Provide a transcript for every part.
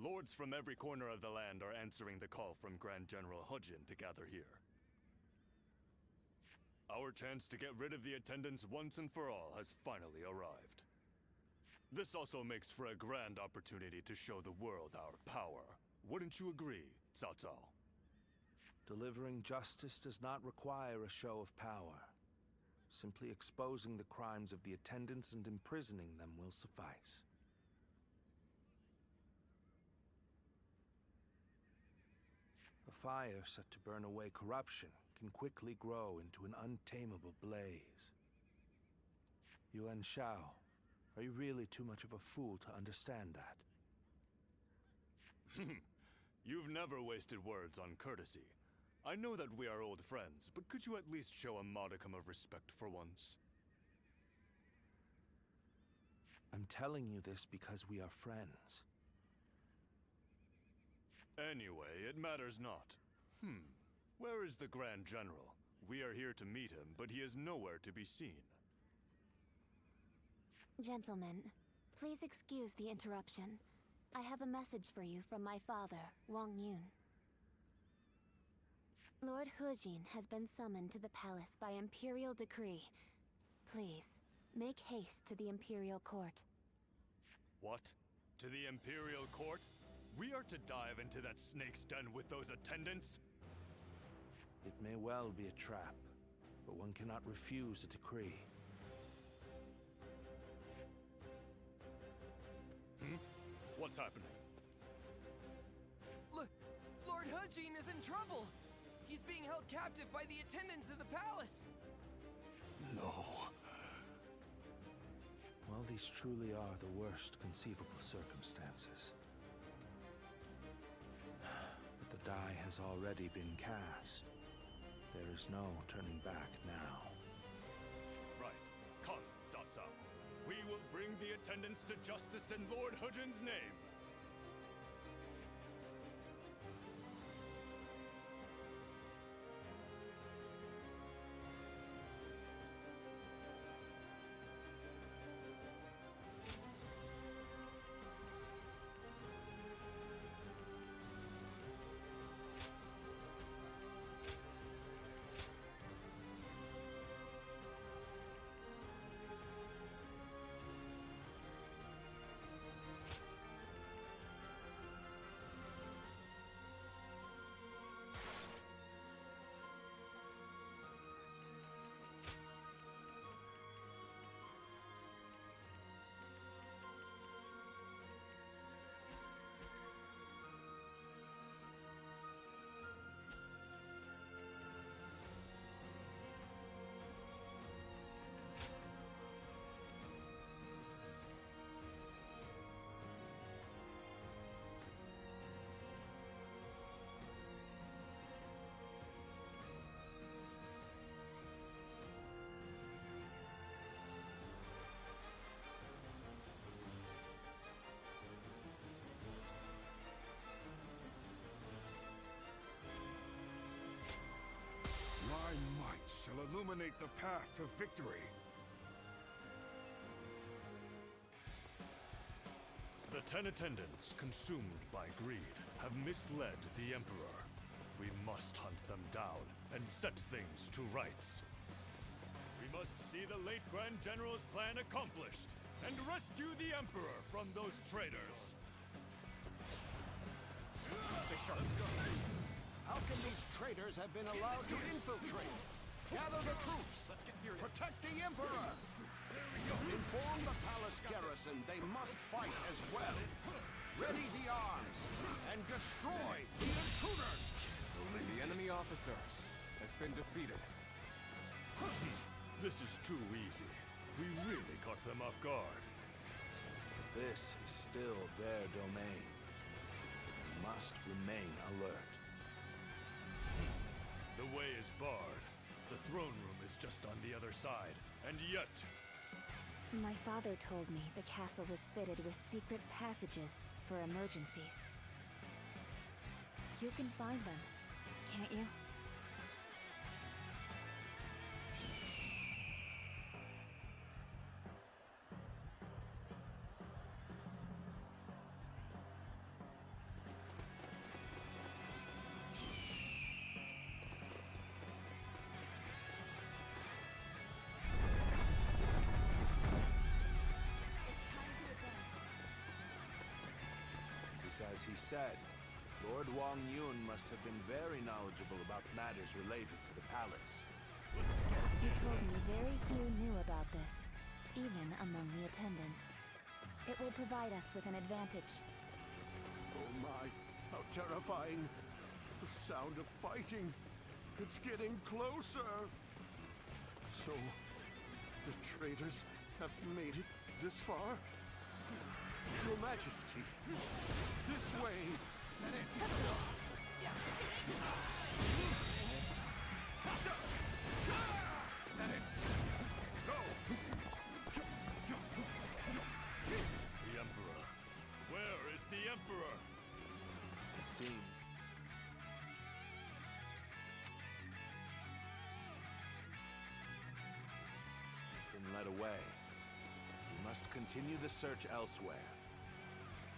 Lords from every corner of the land are answering the call from Grand General Hujin to gather here. Our chance to get rid of the attendants once and for all has finally arrived. This also makes for a grand opportunity to show the world our power. Wouldn't you agree, Cao Cao? Delivering justice does not require a show of power. Simply exposing the crimes of the attendants and imprisoning them will suffice. A fire set to burn away corruption can quickly grow into an untamable blaze. Yuan Shao, are you really too much of a fool to understand that? You've never wasted words on courtesy. I know that we are old friends, but could you at least show a modicum of respect for once? I'm telling you this because we are friends. Anyway, it matters not. Where is the Grand General? We are here to meet him, but he is nowhere to be seen. Gentlemen, please excuse the interruption. I have a message for you from my father, Wang Yun. Lord Hujin has been summoned to the palace by Imperial decree. Please, make haste to the Imperial Court. What? To the Imperial Court? We are to dive into that snake's den with those attendants? It may well be a trap, but one cannot refuse a decree. What's happening? Look, Lord Hujin is in trouble! He's being held captive by the attendants of the palace! No. Well, these truly are the worst conceivable circumstances. But the die has already been cast. There is no turning back now. Right. Come, Cao Cao. We will bring the attendants to justice in Lord Hujin's name. My might shall illuminate the path to victory. The 10 attendants, consumed by greed, have misled the Emperor. We must hunt them down and set things to rights. We must see the late Grand General's plan accomplished and rescue the Emperor from those traitors. Stay sharp. Let's go. How can these traitors have been allowed to infiltrate? Gather the troops! Let's get serious. Protect the Emperor! Inform the palace garrison they must fight as well. Ready the arms and destroy the intruders! The enemy officer has been defeated. This is too easy. We really caught them off guard. This is still their domain. We must remain alert. The way is barred. The throne room is just on the other side. And yet... My father told me the castle was fitted with secret passages for emergencies. You can find them, can't you? as he said. Lord Wang Yun must have been very knowledgeable about matters related to the palace. You told me very few knew about this, even among the attendants. It will provide us with an advantage. Oh my, how terrifying. The sound of fighting. It's getting closer. So, the traitors have made it this far? Your Majesty, this way! The Emperor. Where is the Emperor? It seems. He's been led away. We must continue the search elsewhere.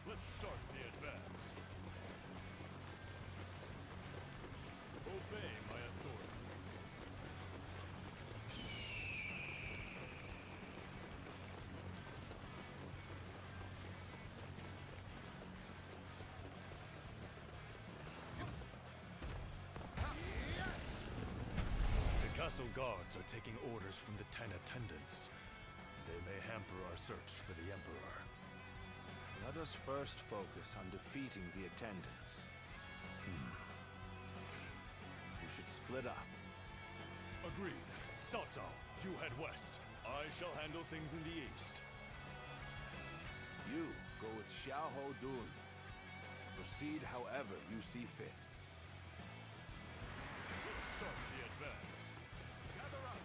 Let's start the advance. Obey my authority. The castle guards are taking orders from the 10 attendants. They may hamper our search for the Emperor. Let us first focus on defeating the attendants. We should split up. Agreed. Cao Cao, you head west. I shall handle things in the east. You go with Xiahou Dun. Proceed however you see fit. Start the advance. Gather up.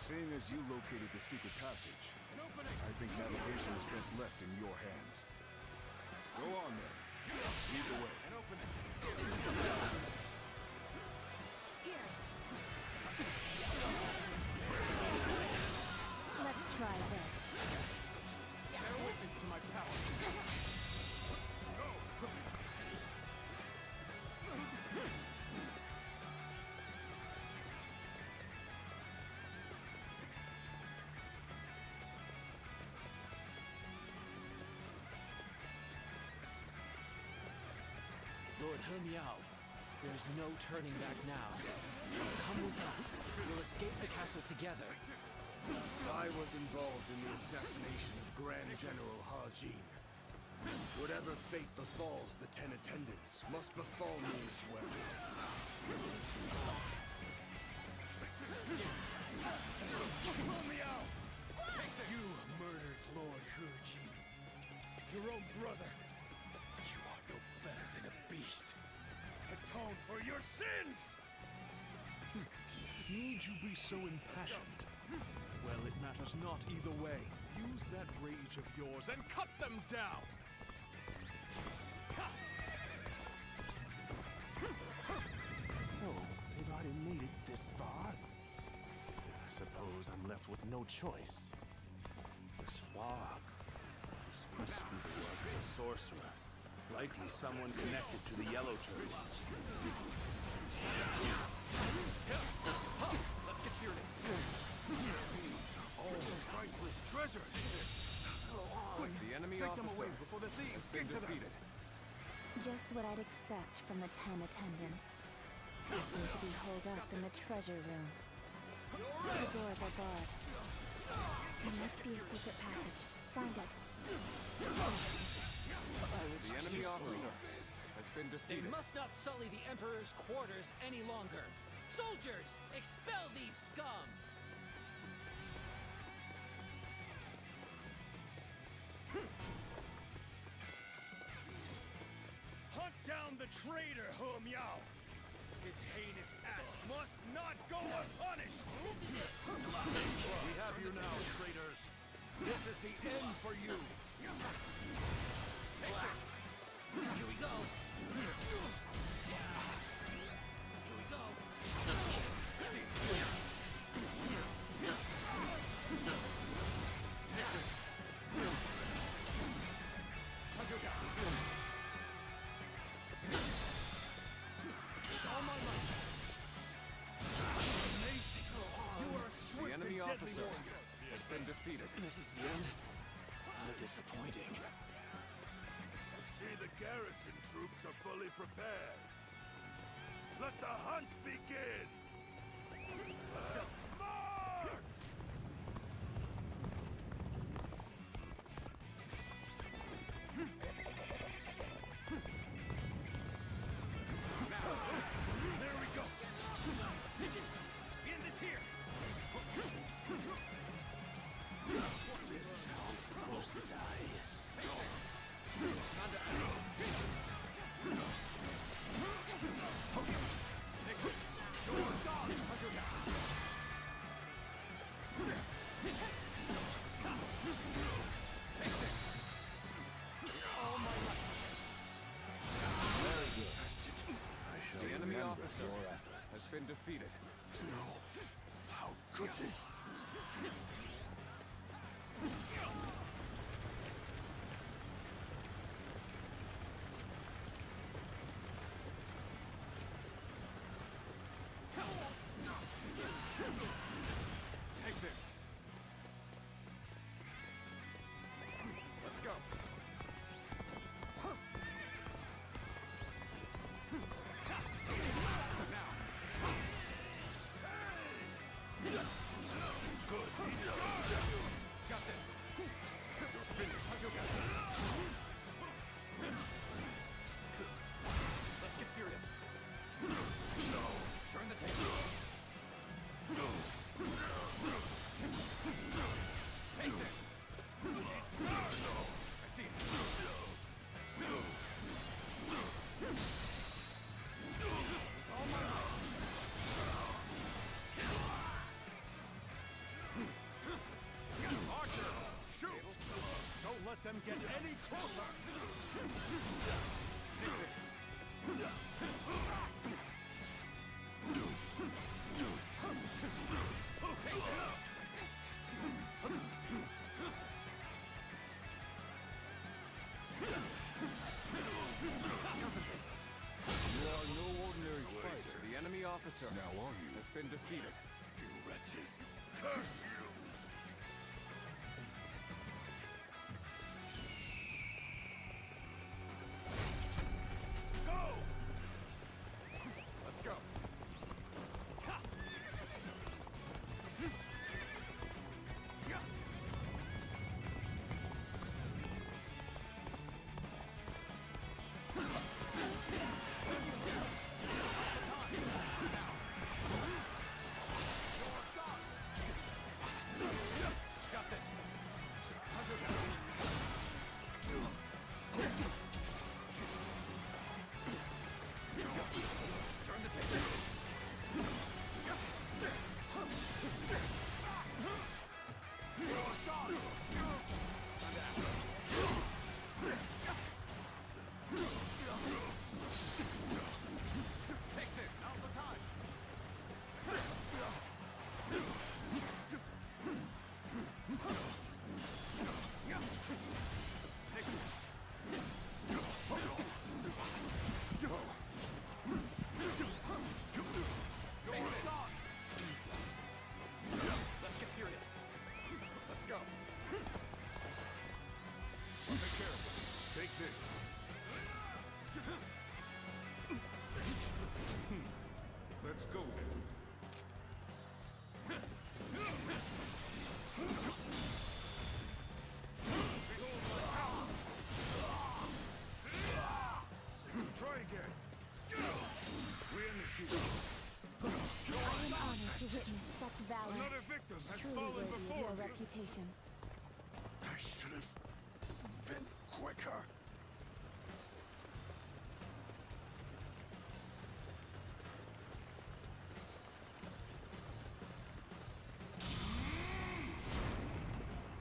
Seeing as you located the secret passage, I think navigation is best left in your hands. Go on then. Lead the way. And open it. Let's try this. Bear witness to my power. Lord He Miao, there's no turning back now. Come with us. We'll escape the castle together. I was involved in the assassination of Grand General Ha Jin. Whatever fate befalls the 10 attendants must befall me as well. You murdered Lord He Jin. Your own brother. You are no better than a beast. Atone for your sins! Need you be so impassioned? Well, it matters not either way. Use that rage of yours and cut them down! So, they've already made it this far? Then I suppose I'm left with no choice. This fog. This must be the work of a sorcerer. Likely someone connected to the Yellow Turtles. Let's get serious. These are all priceless treasures! Quick, The enemy take them officer away before the thieves been get to them! defeated. Just what I'd expect from the 10 attendants. They seem to be holed up in the treasure room. The doors are barred. There must be a secret passage. Find it. The enemy officer has been They defeated. must not sully the Emperor's quarters any longer. Soldiers, expel these scum! Hunt down the traitor, He Miao! His heinous acts must not go unpunished! We have you now, traitors! This is the end for you! Here we go. Here we go. The enemy officer has been defeated. This is the end. How disappointing. see the garrison troops are fully prepared. Let the hunt begin! Let's march! There we go! End this here! This town's supposed to die. Time to act. Take this! Your dog! Take this! All my life! Very good. I shall The enemy remember officer your effort. has been defeated. No. How could this? Take this! Let's go! Now! Got this! You're finished! Let's get serious! Turn the table! Take this! I see it! All my might! Archer! Shoot! Don't let them get any closer! Take this! Take this! Concentrate! You are no ordinary fighter. The enemy officer Now are you? has been defeated. You wretches! Curse you! Go! Let's go. Got this. Turn the table. Take this. Now's the time. Take it. Take this. Easy. Let's get serious. Let's go. I'll take care of this. Take this. Let's go then. Try again. We end this here. I am honored to witness such valor. Another victim has Truly fallen worthy of before your you. reputation. I should have been quicker.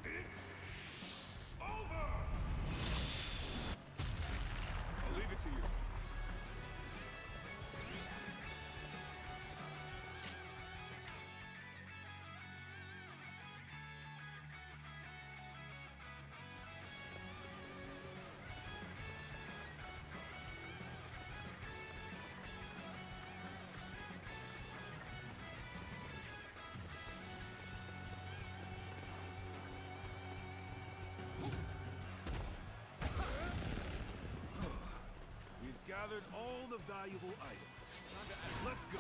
It's over! I'll leave it to you. gathered all the valuable items. Let's go.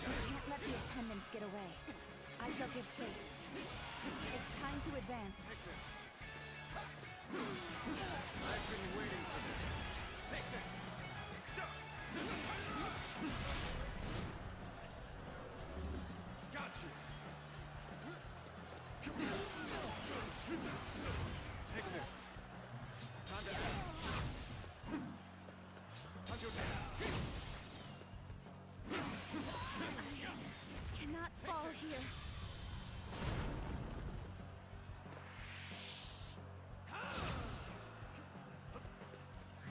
Can't let the attendants get away. I shall give chase. It's time to advance. Take this. I've been waiting for this. Take this. Got you. Take this. Time to act. Time to attack. I cannot fall here.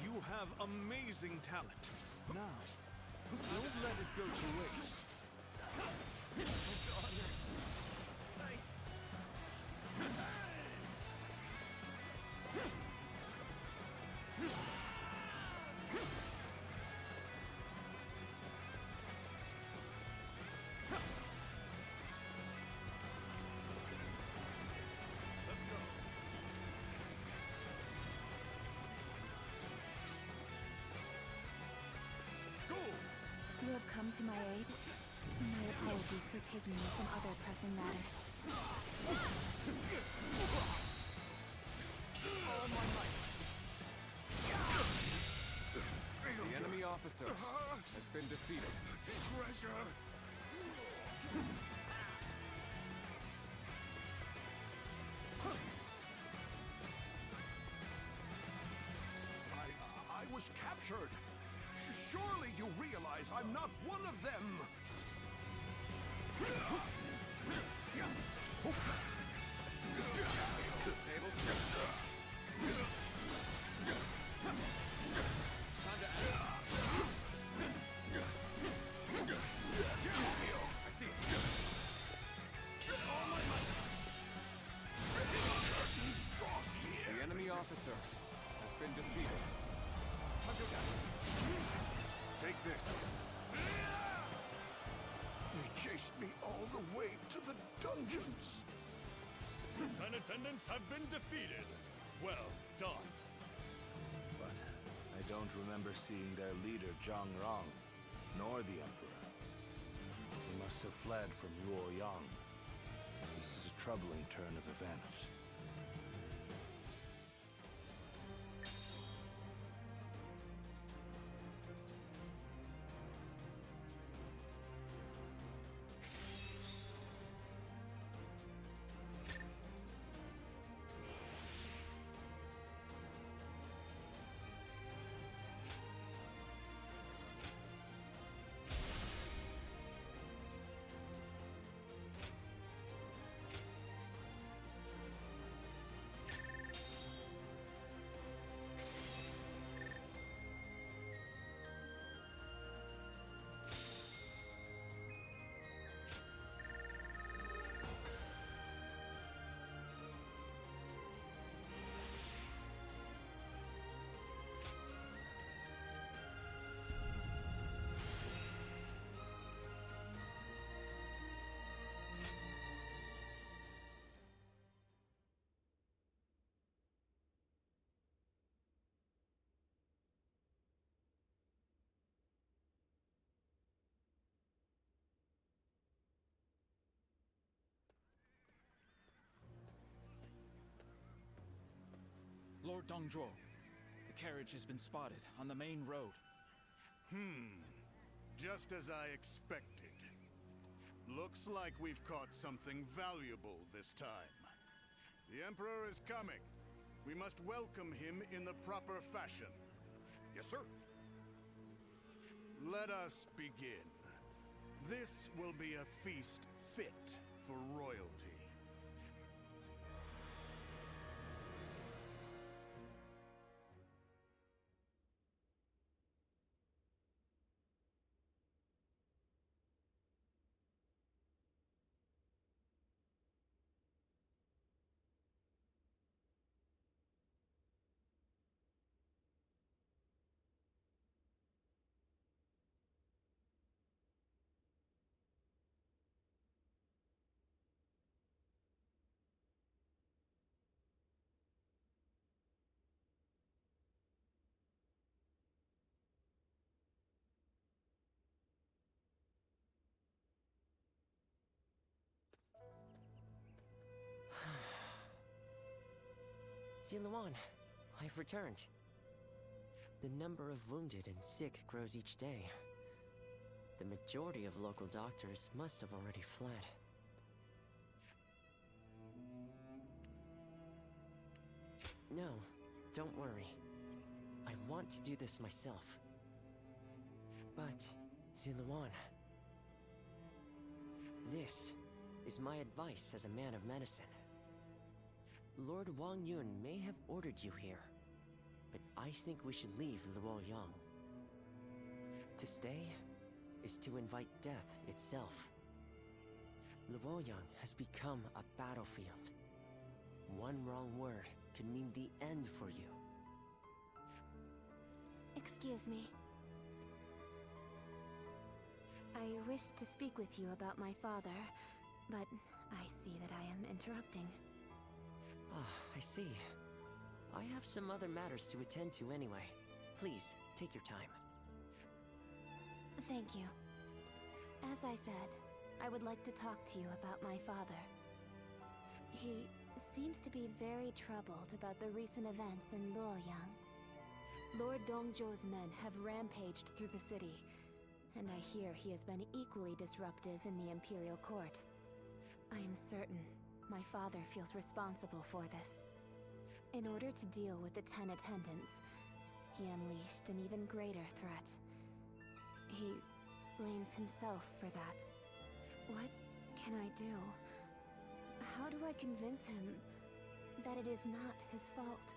You have amazing talent. Now, don't let it go to waste. Let's go. Go! You have come to my aid. My apologies for taking you from other pressing matters. All my might. The enemy officer has been defeated. Treasure! I was captured. Surely you realize I'm not one of them. Tables turned. Time to act. I see it. All my might. The enemy officer has been defeated. Time to attack. Take this. They chased me all the way to the dungeons. 10 attendants have been defeated. Well done. But I don't remember seeing their leader Zhang Rong, nor the Emperor. They must have fled from Luoyang. This is a troubling turn of events. Lord Dongzhuo, the carriage has been spotted on the main road. Just as I expected. Looks like we've caught something valuable this time. The Emperor is coming. We must welcome him in the proper fashion. Yes, sir. Let us begin. This will be a feast fit for royalty. Ziluan, I've returned. The number of wounded and sick grows each day. The majority of local doctors must have already fled. No, don't worry. I want to do this myself. But, Ziluan, this is my advice as a man of medicine. Lord Wang Yun may have ordered you here, but I think we should leave Luoyang. To stay is to invite death itself. Luoyang has become a battlefield. One wrong word could mean the end for you. Excuse me. I wish to speak with you about my father, but I see that I am interrupting. Ah, I see. I have some other matters to attend to anyway. Please, take your time. Thank you. As I said, I would like to talk to you about my father. He seems to be very troubled about the recent events in Luoyang. Lord Dongzhou's men have rampaged through the city, and I hear he has been equally disruptive in the Imperial Court. I am certain my father feels responsible for this. In order to deal with the 10 attendants, he unleashed an even greater threat. He blames himself for that. What can I do? How do I convince him that it is not his fault?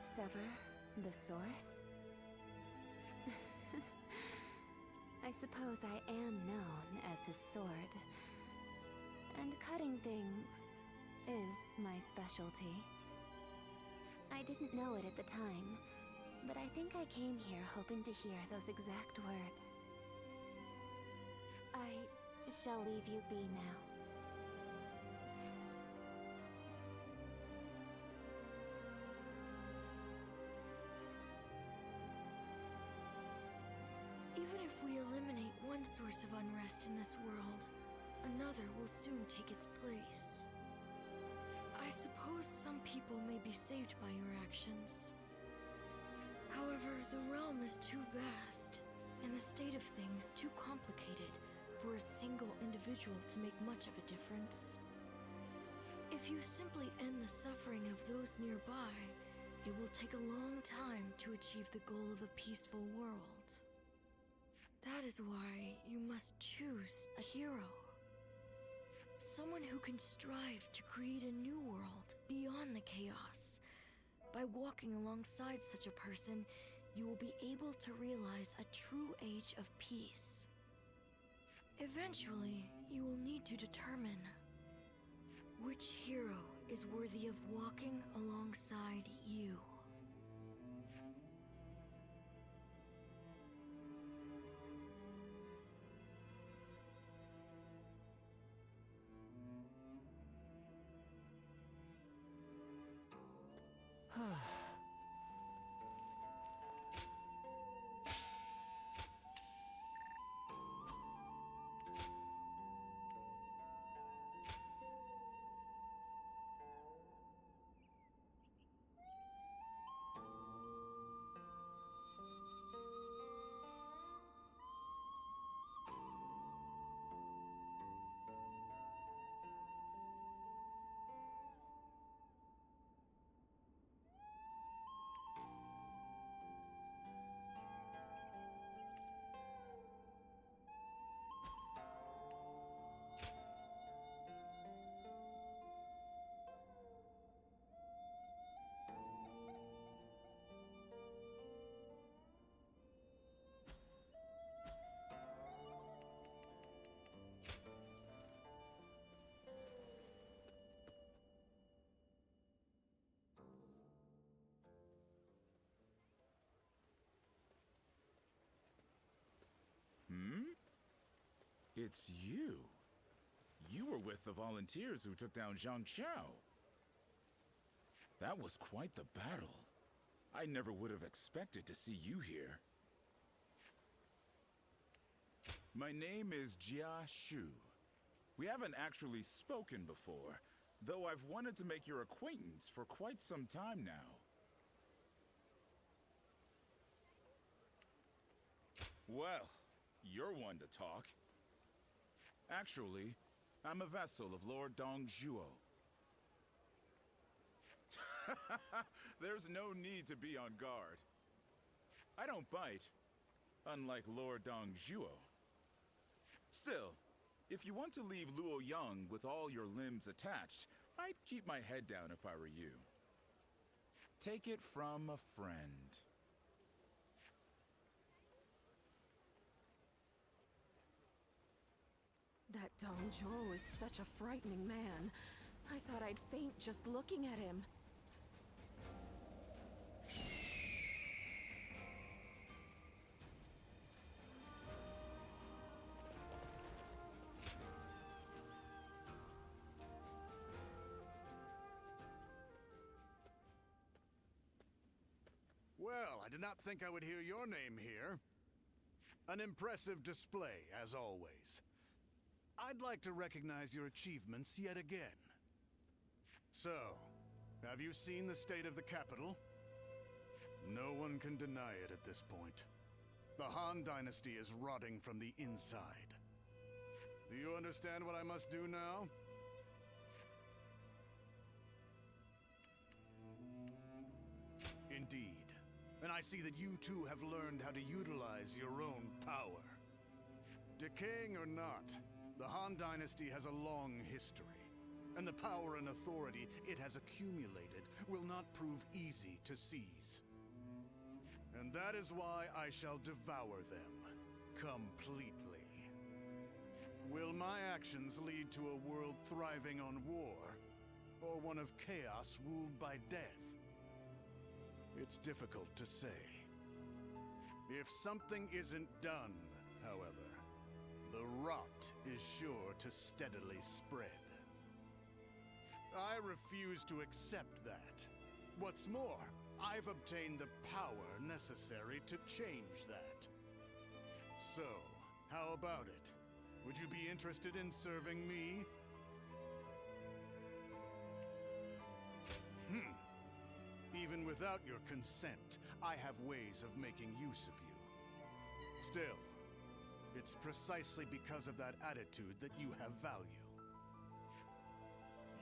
Sever the source? I suppose I am known as his sword. And cutting things is my specialty. I didn't know it at the time, but I think I came here hoping to hear those exact words. I shall leave you be now. Even if we eliminate one source of unrest in this world, another will soon take its place. I suppose some people may be saved by your actions. However, the realm is too vast, and the state of things too complicated for a single individual to make much of a difference. If you simply end the suffering of those nearby, it will take a long time to achieve the goal of a peaceful world. That is why you must choose a hero. Someone who can strive to create a new world beyond the chaos. By walking alongside such a person, you will be able to realize a true age of peace. Eventually, you will need to determine which hero is worthy of walking alongside you. It's you. You were with the volunteers who took down Zhang Xiao. That was quite the battle. I never would have expected to see you here. My name is Jia Shu. We haven't actually spoken before, though I've wanted to make your acquaintance for quite some time now. Well, you're one to talk. Actually, I'm a vessel of Lord Dongzhuo. There's no need to be on guard. I don't bite, unlike Lord Dongzhuo. Still, if you want to leave Luoyang with all your limbs attached, I'd keep my head down if I were you. Take it from a friend. That Dong Zhuo is such a frightening man. I thought I'd faint just looking at him. Well, I did not think I would hear your name here. An impressive display, as always. I'd like to recognize your achievements yet again. So, have you seen the state of the capital? No one can deny it at this point. The Han Dynasty is rotting from the inside. Do you understand what I must do now? Indeed. And I see that you too have learned how to utilize your own power. Decaying or not, the Han Dynasty has a long history, and the power and authority it has accumulated will not prove easy to seize. And that is why I shall devour them, completely. Will my actions lead to a world thriving on war, or one of chaos ruled by death? It's difficult to say. If something isn't done, however, the rot is sure to steadily spread. I refuse to accept that. What's more, I've obtained the power necessary to change that. So, how about it? Would you be interested in serving me? Even without your consent, I have ways of making use of you. Still, it's precisely because of that attitude that you have value.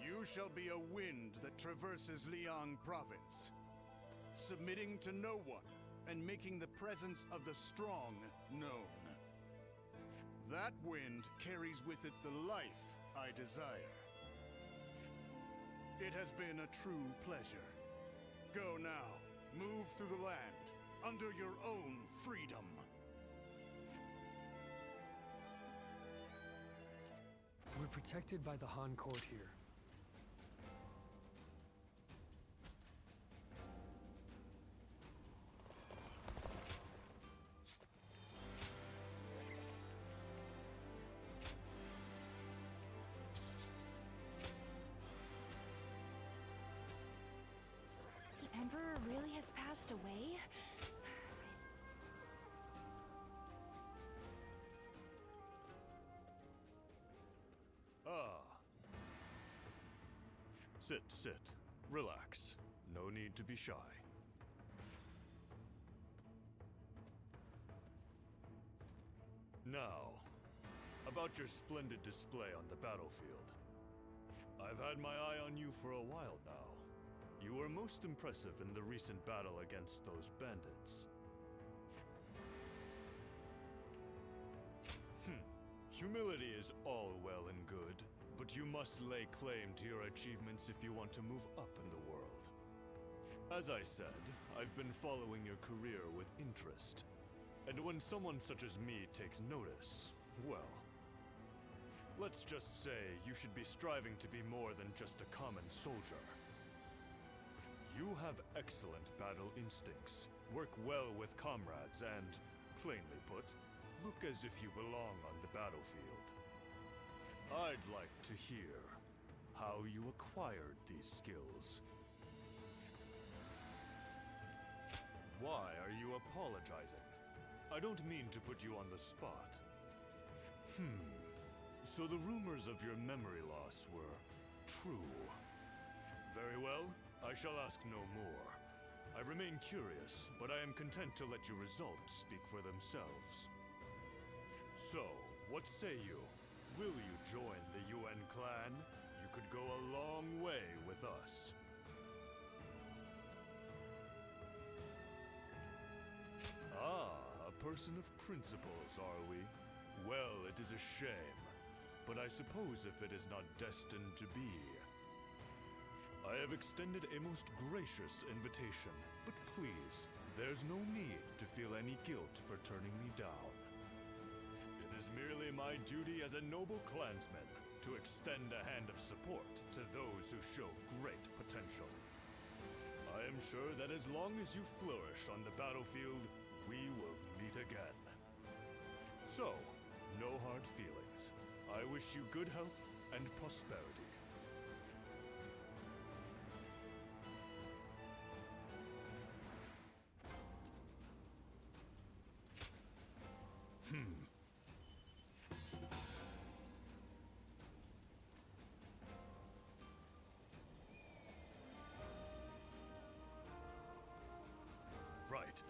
You shall be a wind that traverses Liang Province, submitting to no one and making the presence of the strong known. That wind carries with it the life I desire. It has been a true pleasure. Go now. Move through the land, under your own freedom. We're protected by the Han court here. The Emperor really has passed away? Ah. Sit, sit. Relax. No need to be shy. Now, about your splendid display on the battlefield. I've had my eye on you for a while now. You were most impressive in the recent battle against those bandits. Humility is all well and good, but you must lay claim to your achievements if you want to move up in the world. As I said, I've been following your career with interest. And when someone such as me takes notice, well, let's just say you should be striving to be more than just a common soldier. You have excellent battle instincts, work well with comrades, and, plainly put, look as if you belong on the battlefield. I'd like to hear how you acquired these skills. Why are you apologizing? I don't mean to put you on the spot. So the rumors of your memory loss were true. Very well, I shall ask no more. I remain curious, but I am content to let your results speak for themselves. So, what say you? Will you join the UN clan? You could go a long way with us. Ah, a person of principles, are we? Well, it is a shame. But I suppose if it is not destined to be. I have extended a most gracious invitation, but please, there's no need to feel any guilt for turning me down. It is merely my duty as a noble clansman to extend a hand of support to those who show great potential. I am sure that as long as you flourish on the battlefield, we will meet again. So, no hard feelings. I wish you good health and prosperity. Right.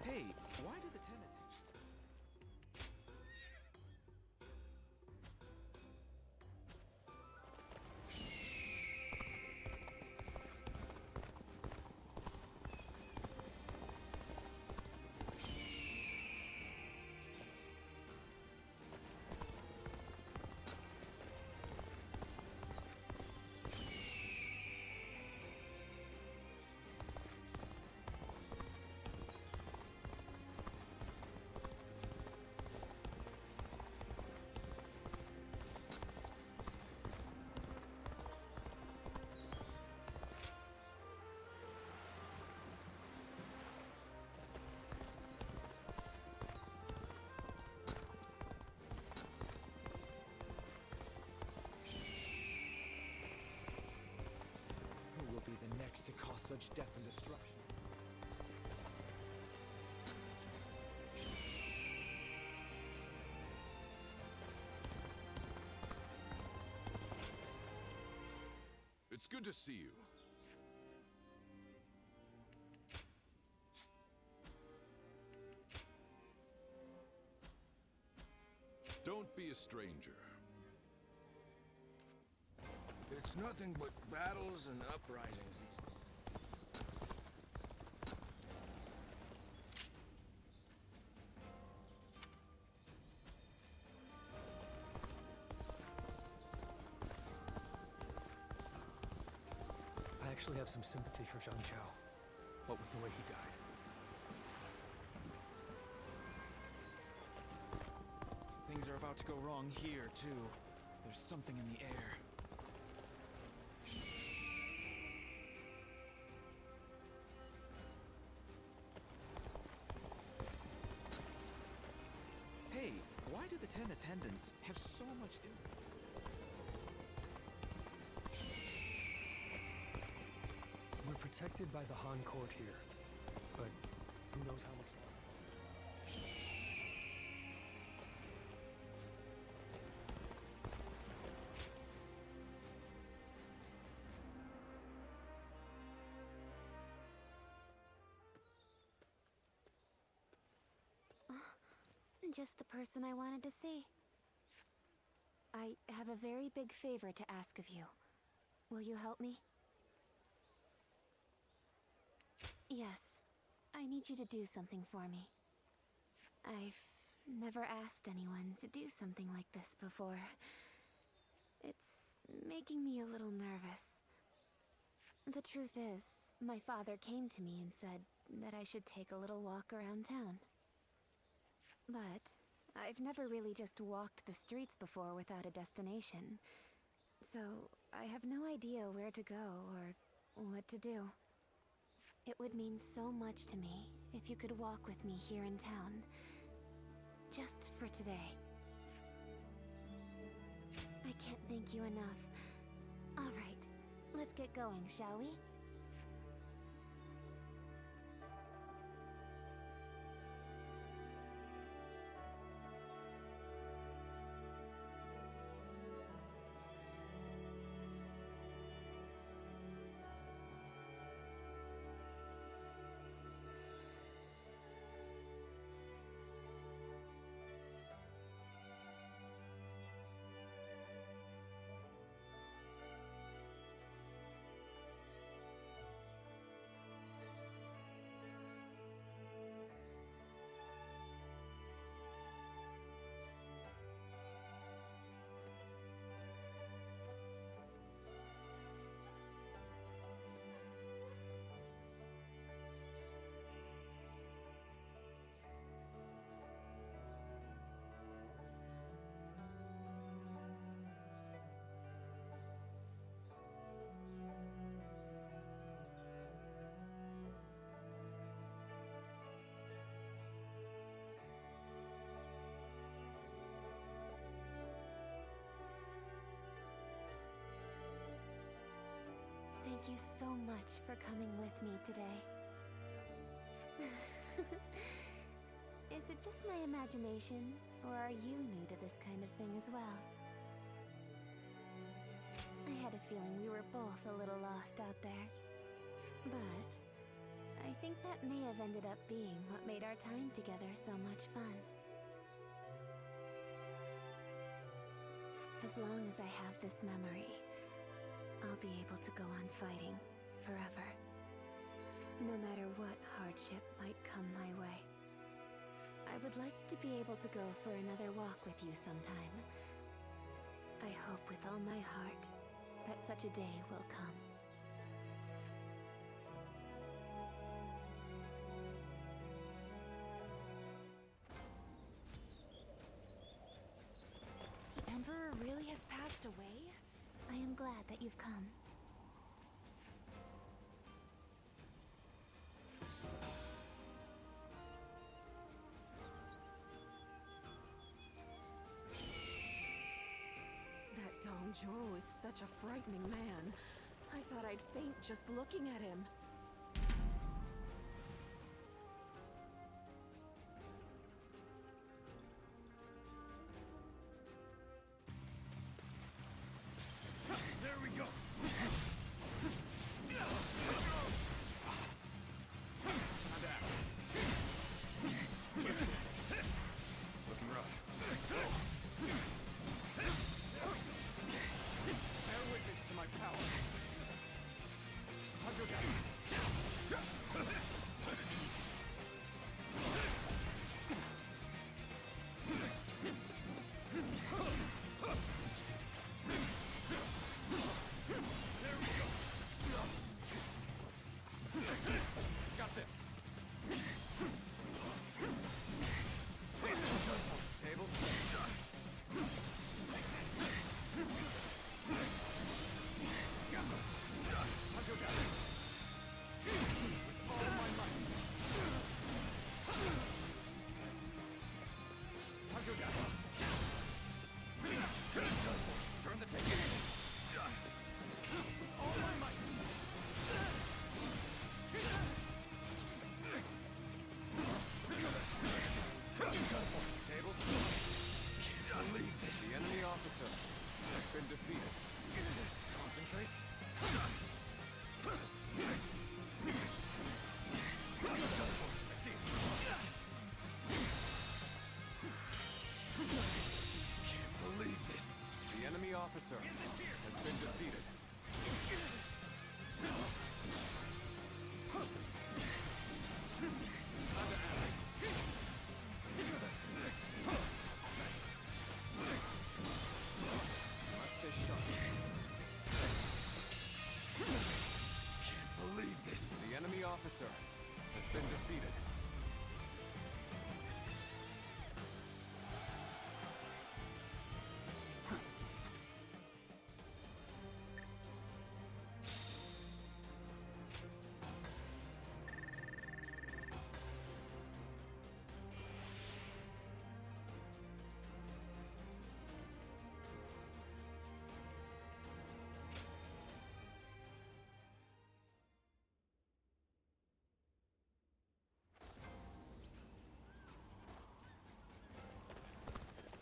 Hey, why did the tenant... Who will be the next to cause such death and destruction? It's good to see you. Don't be a stranger. It's nothing but battles and uprisings these days. I actually have some sympathy for Zhang Chao. What with the way he died. Things are about to go wrong here, too. There's something in the air. Hey, why do the 10 attendants have so much influence? We're protected by the Han court here, but who knows how much longer. Just the person I wanted to see. I have a very big favor to ask of you. Will you help me? Yes. I need you to do something for me. I've never asked anyone to do something like this before. It's making me a little nervous. The truth is, my father came to me and said that I should take a little walk around town. But I've never really just walked the streets before without a destination. So I have no idea where to go or what to do. It would mean so much to me if you could walk with me here in town. Just for today. I can't thank you enough. All right, let's get going, shall we? Thank you so much for coming with me today. Is it just my imagination, or are you new to this kind of thing as well? I had a feeling we were both a little lost out there. But I think that may have ended up being what made our time together so much fun. As long as I have this memory, I'll be able to go on fighting forever. No matter what hardship might come my way. I would like to be able to go for another walk with you sometime. I hope with all my heart that such a day will come. The Emperor really has passed away? I am glad that you've come. That Dong Zhuo is such a frightening man. I thought I'd faint just looking at him. There we go. Looking rough. Bear witness to my power. Got this. Tables. Turn the table. All my might. Tables. Can't believe this. The enemy officer has been defeated. Concentrate. I see it. Can't believe this. The enemy officer has been defeated. Must stay sharp. Can't believe this. The enemy officer has been defeated.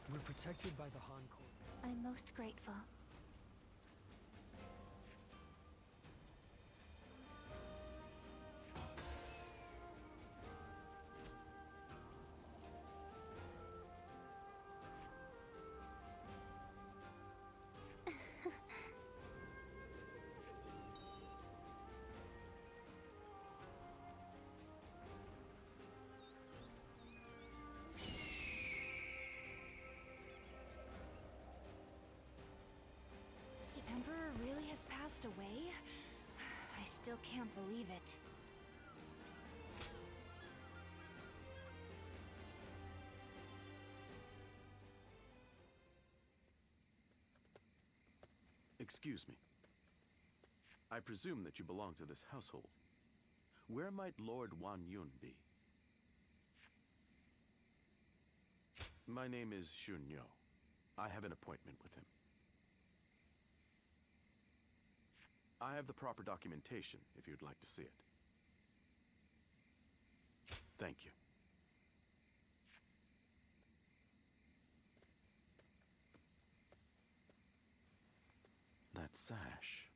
We're protected by the Han Court. I'm most grateful. The Emperor really has passed away? I still can't believe it. Excuse me. I presume that you belong to this household. Where might Lord Wan Yun be? My name is Shun Yo. I have an appointment with him. I have the proper documentation if you'd like to see it. Thank you. That sash.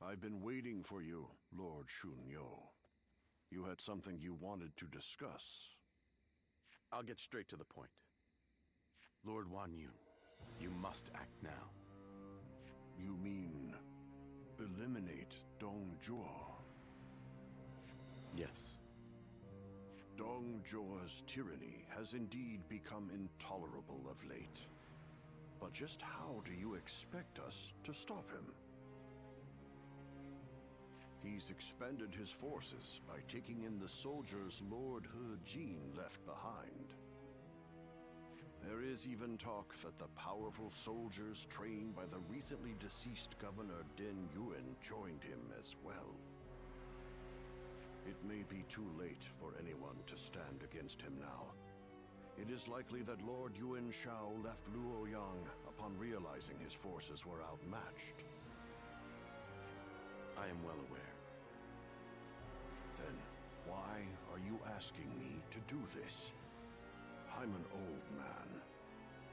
I've been waiting for you, Lord Shunyo. You had something you wanted to discuss. I'll get straight to the point. Lord Wan Yun, you must act now. You mean eliminate Dong Zhuo? Yes. Dong Zhuo's tyranny has indeed become intolerable of late. But just how do you expect us to stop him? He's expanded his forces by taking in the soldiers Lord He Jin left behind. There is even talk that the powerful soldiers trained by the recently deceased Governor Din Yuan joined him as well. It may be too late for anyone to stand against him now. It is likely that Lord Yuan Shao left Luoyang upon realizing his forces were outmatched. I am well aware. Then, why are you asking me to do this? I'm an old man.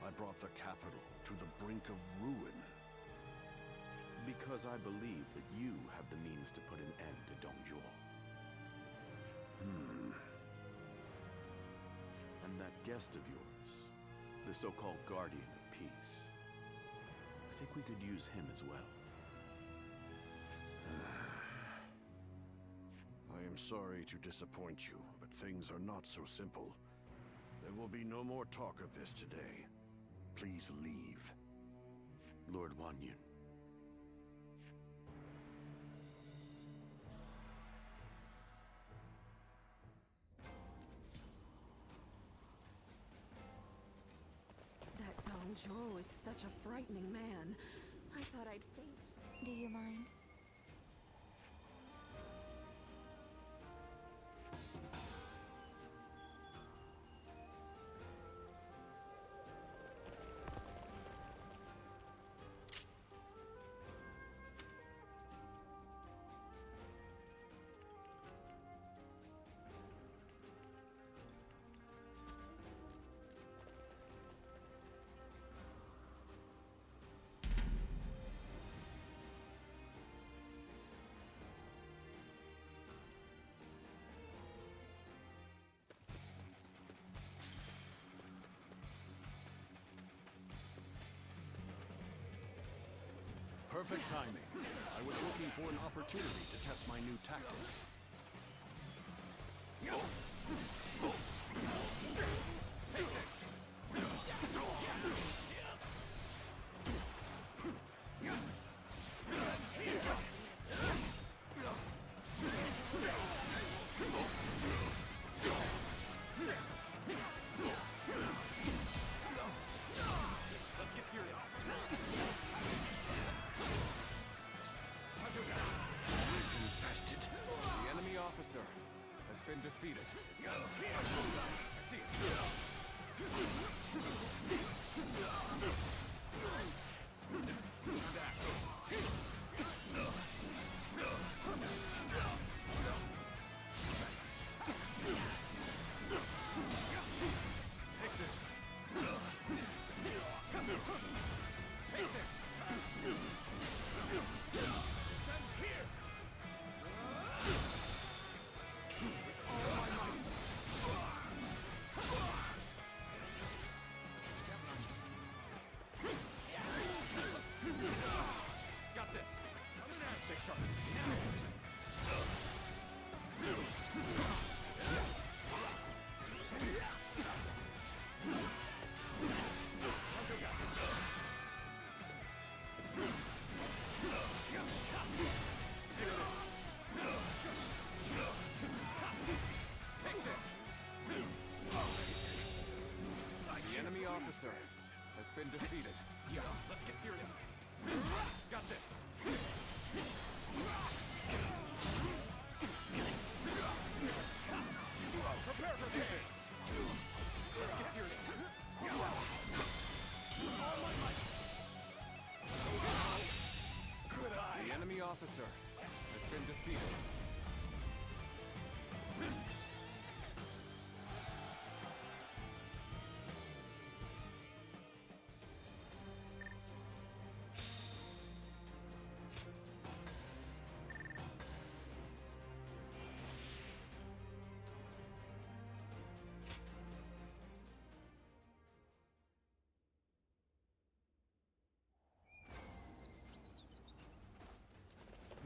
I brought the capital to the brink of ruin. Because I believe that you have the means to put an end to Dong Zhuo. And that guest of yours, the so-called Guardian of Peace, I think we could use him as well. I am sorry to disappoint you, but things are not so simple. There will be no more talk of this today. Please leave. Lord Wan Yun. That Dong Zhuo is such a frightening man. I thought I'd faint. Do you mind? Perfect timing. I was looking for an opportunity to test my new tactics. Take this! Let's get serious. Infested. The enemy officer has been defeated. I see Take this. Take this. Descends here. Got this. Stay sharp. Take this. The enemy officer has been defeated. Yeah, let's get serious. Got this. Prepare for this. officer has been defeated.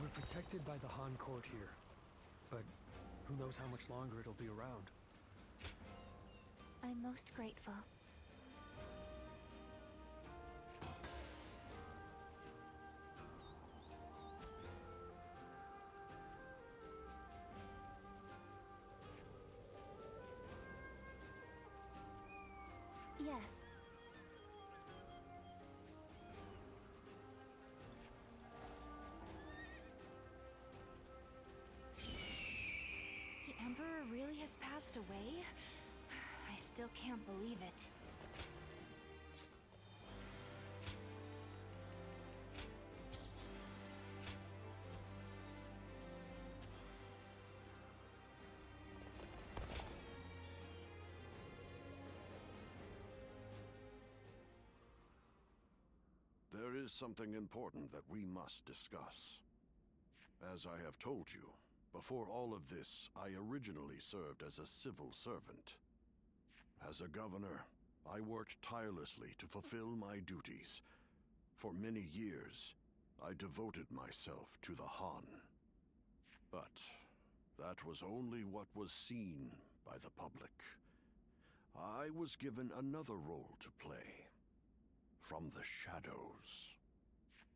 We're protected by the Han court here, but who knows how much longer it'll be around. I'm most grateful. Yes. The Emperor really has passed away? I still can't believe it. There is something important that we must discuss. As I have told you, before all of this, I originally served as a civil servant. As a governor, I worked tirelessly to fulfill my duties. For many years, I devoted myself to the Han. But that was only what was seen by the public. I was given another role to play. From the shadows.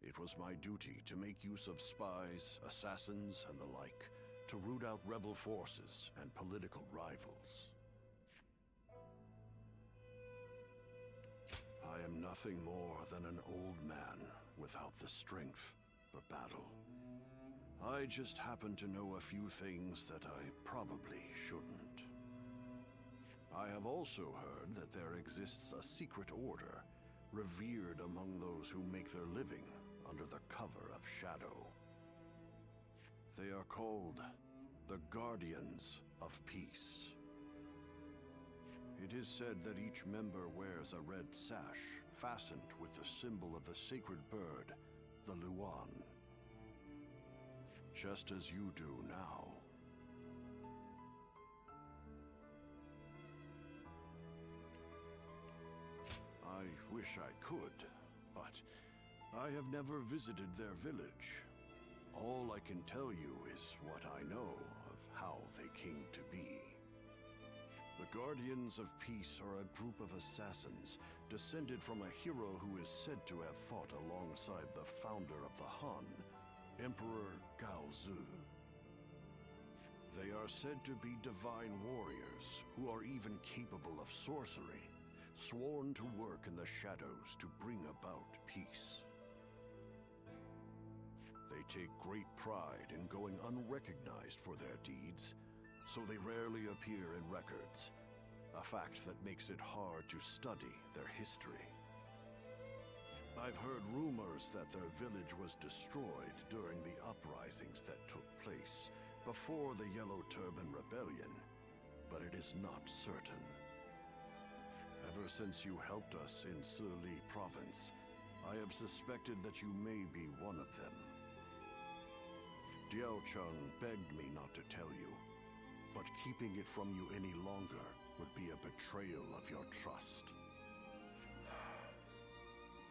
It was my duty to make use of spies, assassins, and the like, to root out rebel forces and political rivals. I am nothing more than an old man without the strength for battle. I just happen to know a few things that I probably shouldn't. I have also heard that there exists a secret order, revered among those who make their living under the cover of shadow. They are called the Guardians of Peace. It is said that each member wears a red sash fastened with the symbol of the sacred bird, the Luan. Just as you do now. I wish I could, but I have never visited their village. All I can tell you is what I know of how they came to be. The Guardians of Peace are a group of assassins descended from a hero who is said to have fought alongside the founder of the Han, Emperor Gao Zu. They are said to be divine warriors who are even capable of sorcery, sworn to work in the shadows to bring about peace. They take great pride in going unrecognized for their deeds, so they rarely appear in records, a fact that makes it hard to study their history. I've heard rumors that their village was destroyed during the uprisings that took place before the Yellow Turban Rebellion, but it is not certain. Ever since you helped us in Sili Province, I have suspected that you may be one of them. Diao Cheng begged me not to tell you, but keeping it from you any longer would be a betrayal of your trust.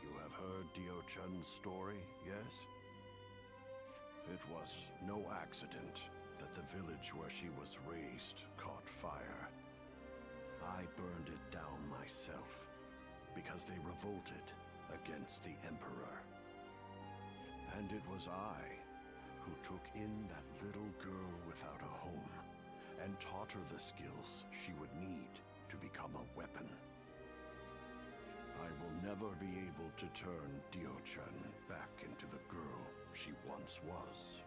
You have heard Diao Chen's story, yes? It was no accident that the village where she was raised caught fire. I burned it down myself, because they revolted against the Emperor. And it was I who took in that little girl without a home, and taught her the skills she would need to become a weapon. I will never be able to turn Diao Chen back into the girl she once was.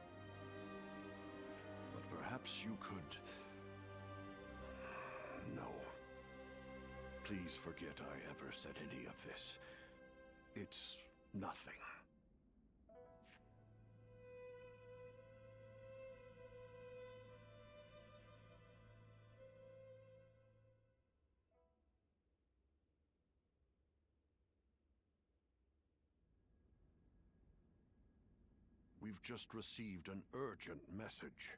But perhaps you could... No. Please forget I ever said any of this. It's nothing. we've just received an urgent message.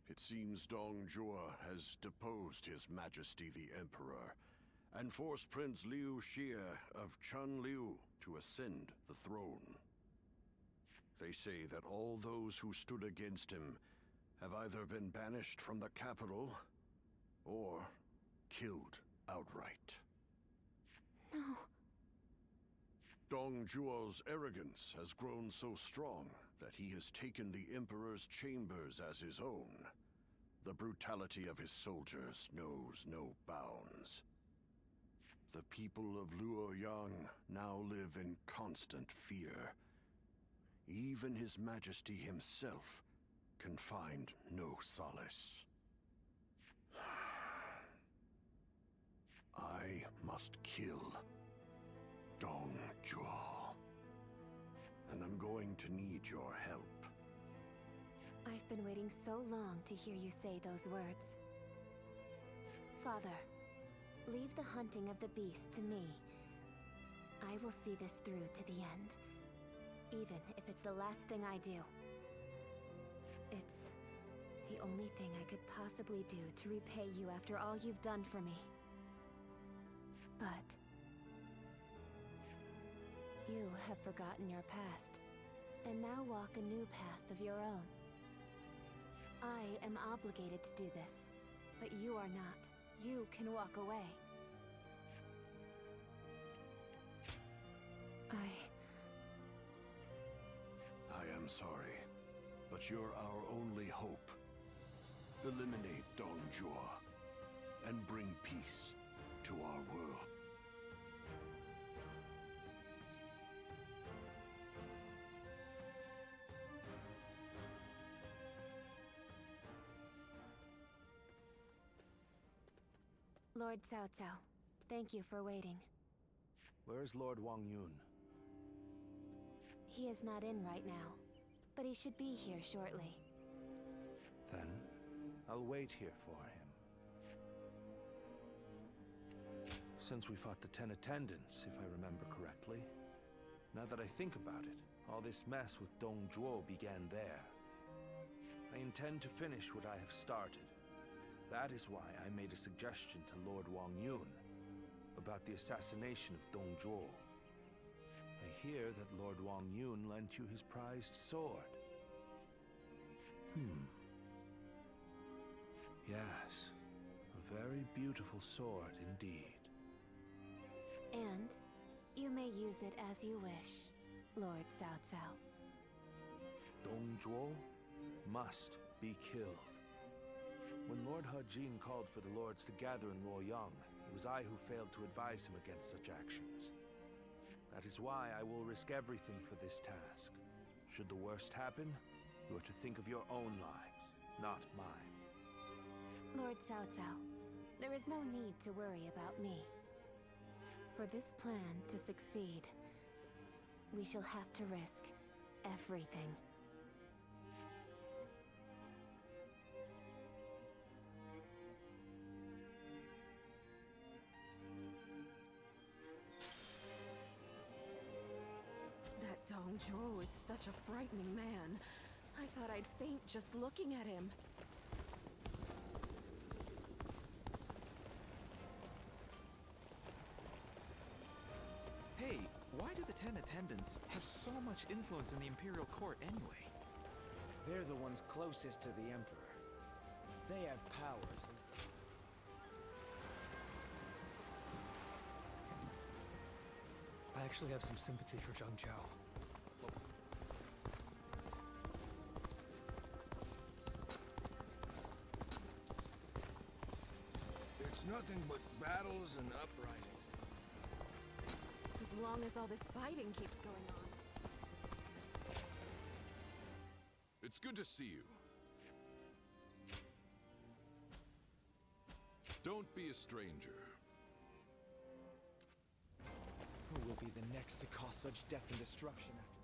It seems Dong Zhuo has deposed His Majesty the Emperor, and forced Prince Liu Xie of Chunliu to ascend the throne. They say that all those who stood against him have either been banished from the capital, or killed outright. No. Dong Zhuo's arrogance has grown so strong that he has taken the Emperor's chambers as his own. The brutality of his soldiers knows no bounds. The people of Luoyang now live in constant fear. Even His Majesty himself can find no solace. I must kill Dong Zhuo. And I'm going to need your help. I've been waiting so long to hear you say those words. Father, leave the hunting of the beast to me. I will see this through to the end, even if it's the last thing I do. It's the only thing I could possibly do to repay you after all you've done for me. But you have forgotten your past, and now walk a new path of your own. I am obligated to do this, but you are not. You can walk away. I am sorry, but you're our only hope. Eliminate Dong Zhuo, and bring peace to our world. Lord Cao Cao, thank you for waiting. Where is Lord Wang Yun? He is not in right now, but he should be here shortly. Then, I'll wait here for him. Since we fought the 10 attendants, if I remember correctly. Now that I think about it, all this mess with Dong Zhuo began there. I intend to finish what I have started. That is why I made a suggestion to Lord Wang Yun about the assassination of Dong Zhuo. I hear that Lord Wang Yun lent you his prized sword. Yes, a very beautiful sword indeed. And you may use it as you wish, Lord Cao Cao. Dong Zhuo must be killed. When Lord He Jin called for the lords to gather in Luoyang, it was I who failed to advise him against such actions. That is why I will risk everything for this task. Should the worst happen, you are to think of your own lives, not mine. Lord Cao Cao, there is no need to worry about me. For this plan to succeed, we shall have to risk everything. That Dong Zhuo is such a frightening man. I thought I'd faint just looking at him. Hey, why do the 10 attendants have so much influence in the Imperial Court anyway? They're the ones closest to the Emperor. They have powers. I actually have some sympathy for Zhang Zhao. It's nothing but battles and uprisings. As long as all this fighting keeps going on. It's good to see you. Don't be a stranger. Who will be the next to cause such death and destruction after...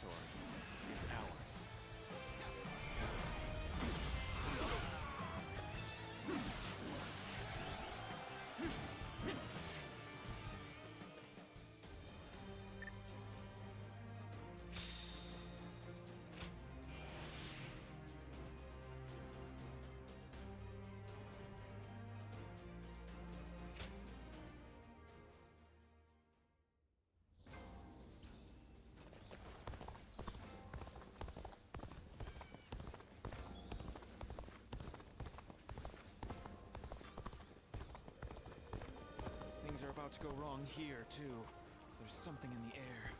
territory is ours. Things are about to go wrong here, too. There's something in the air.